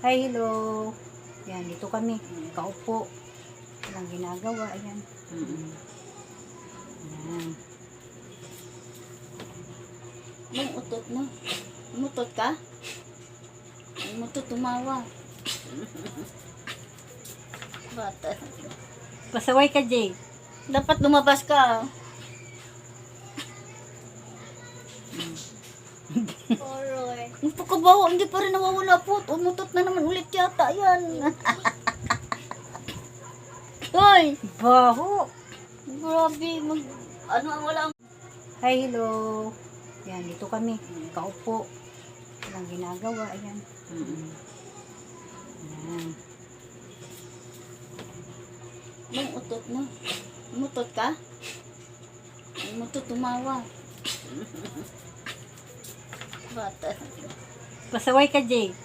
Hi, hello. Yan, dito kami. Kaupo. Walang ginagawa. Ayan. Yan. May utot na. Umutot ka? Umutot, tumawa. Bata. Pasaway ka, Jay. Dapat lumabas ka. Alright. Ang pagkabaho, hindi pa rin nawawala po. Umutot na naman ulit yata yan. Hoy! Baho. Grabe, ano ang wala ang... Hi, hello. Yan, dito kami. Kaupo. Walang ginagawa. Ayan. Yan. May utot na. Umutot ka? Umutot, tumawa. Bata. Pasaway ka, Jay.